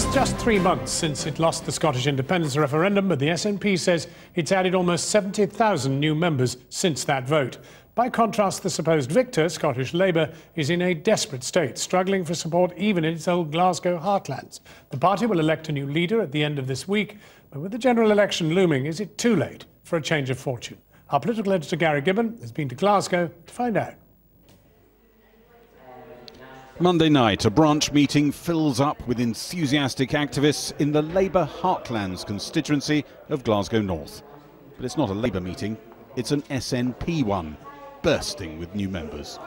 It's just 3 months since it lost the Scottish independence referendum, but the SNP says it's added almost 70,000 new members since that vote. By contrast, the supposed victor, Scottish Labour, is in a desperate state, struggling for support even in its old Glasgow heartlands. The party will elect a new leader at the end of this week, but with the general election looming, is it too late for a change of fortune? Our political editor, Gary Gibbon, has been to Glasgow to find out. Monday night, a branch meeting fills up with enthusiastic activists in the Labour Heartlands constituency of Glasgow North. But it's not a Labour meeting, it's an SNP one, bursting with new members.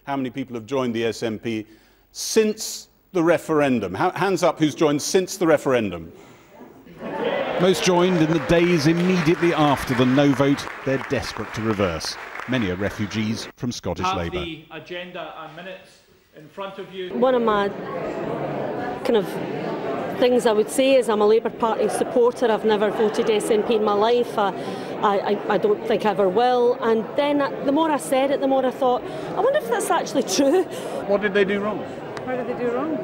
How many people have joined the SNP since the referendum? Hands up who's joined since the referendum. Most joined in the days immediately after the no vote they're desperate to reverse. Many are refugees from Scottish Labour. The agenda and minutes in front of you. One of my kind of things I would say is I'm a Labour Party supporter. I've never voted SNP in my life. I don't think I ever will. And then the more I said it, the more I thought, I wonder if that's actually true. What did they do wrong? What did they do wrong?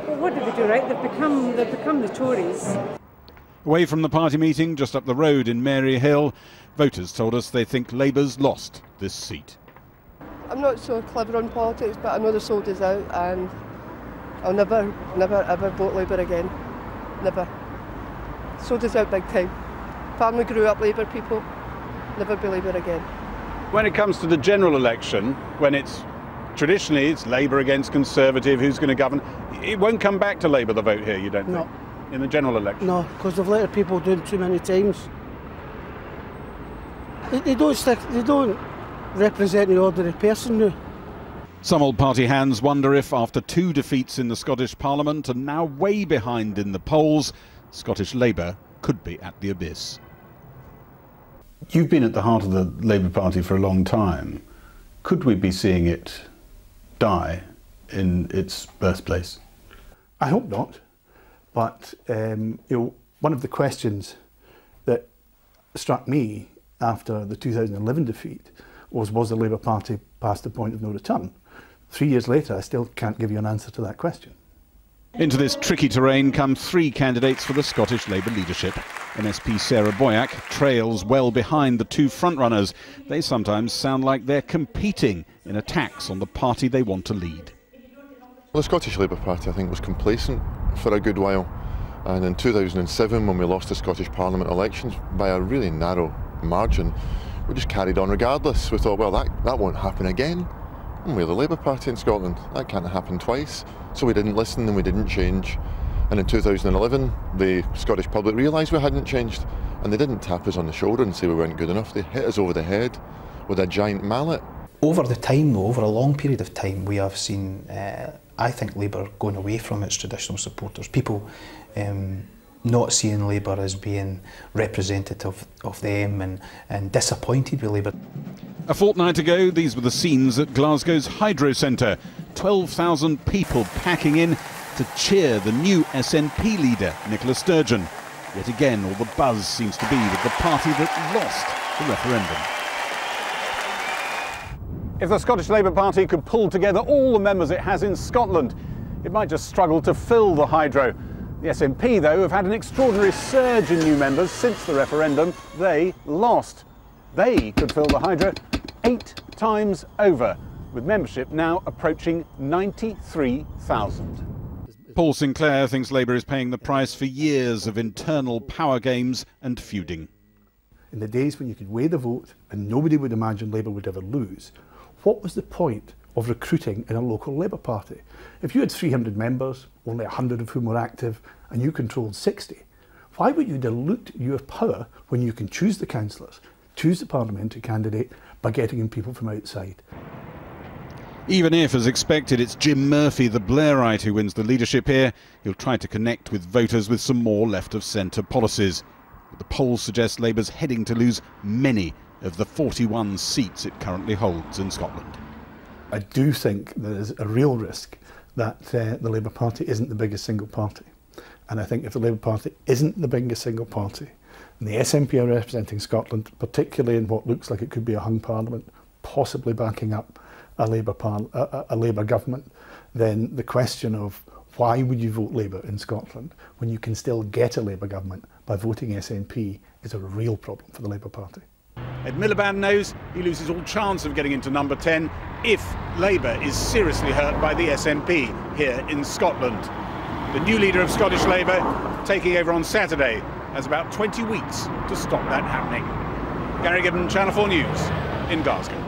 Well, what did they do right? They've become the Tories. Away from the party meeting, just up the road in Maryhill, voters told us they think Labour's lost this seat. I'm not so clever on politics, but I know they've sold us out, and I'll never ever vote Labour again. Never. Sold us out big time. Family grew up Labour people, never be Labour again. When it comes to the general election, when traditionally it's Labour against Conservative, who's going to govern, it won't come back to Labour, the vote here, you don't think? In the general election? No, because they've let people down too many times. They don't represent the ordinary person now. Some old party hands wonder if, after 2 defeats in the Scottish Parliament and now way behind in the polls, Scottish Labour could be at the abyss. You've been at the heart of the Labour Party for a long time. Could we be seeing it die in its birthplace? I hope not. But one of the questions that struck me after the 2011 defeat was the Labour Party past the point of no return? 3 years later, I still can't give you an answer to that question. Into this tricky terrain come 3 candidates for the Scottish Labour leadership. MSP Sarah Boyack trails well behind the 2 frontrunners. They sometimes sound like they're competing in attacks on the party they want to lead. Well, the Scottish Labour Party, I think, was complacent for a good while. And in 2007, when we lost the Scottish Parliament elections by a really narrow margin, we just carried on regardless. We thought, well, that won't happen again. And we're the Labour Party in Scotland. That can't happen twice. So we didn't listen and we didn't change. And in 2011, the Scottish public realised we hadn't changed. And they didn't tap us on the shoulder and say we weren't good enough. They hit us over the head with a giant mallet. Over the time, though, over a long period of time, we have seen, I think, Labour going away from its traditional supporters. People not seeing Labour as being representative of them and disappointed with Labour. A fortnight ago, these were the scenes at Glasgow's Hydro Centre. 12,000 people packing in to cheer the new SNP leader, Nicola Sturgeon. Yet again, all the buzz seems to be with the party that lost the referendum. If the Scottish Labour Party could pull together all the members it has in Scotland, it might just struggle to fill the Hydro. The SNP, though, have had an extraordinary surge in new members since the referendum. They lost. They could fill the Hydro 8 times over, with membership now approaching 93,000. Paul Sinclair thinks Labour is paying the price for years of internal power games and feuding. In the days when you could weigh the vote and nobody would imagine Labour would ever lose, what was the point of recruiting in a local Labour Party? If you had 300 members, only 100 of whom were active, and you controlled 60, why would you dilute your power when you can choose the councillors, choose the parliamentary candidate by getting in people from outside? Even if, as expected, it's Jim Murphy, the Blairite, who wins the leadership here, he'll try to connect with voters with some more left-of-centre policies. But the polls suggest Labour's heading to lose many of the 41 seats it currently holds in Scotland. I do think there is a real risk that the Labour Party isn't the biggest single party. And I think if the Labour Party isn't the biggest single party, and the SNP are representing Scotland, particularly in what looks like it could be a hung parliament, possibly backing up a Labour government, then the question of Why would you vote Labour in Scotland when you can still get a Labour government by voting SNP is a real problem for the Labour Party. Ed Miliband knows he loses all chance of getting into number 10 if Labour is seriously hurt by the SNP here in Scotland. The new leader of Scottish Labour taking over on Saturday has about 20 weeks to stop that happening. Gary Gibbon, Channel 4 News in Glasgow.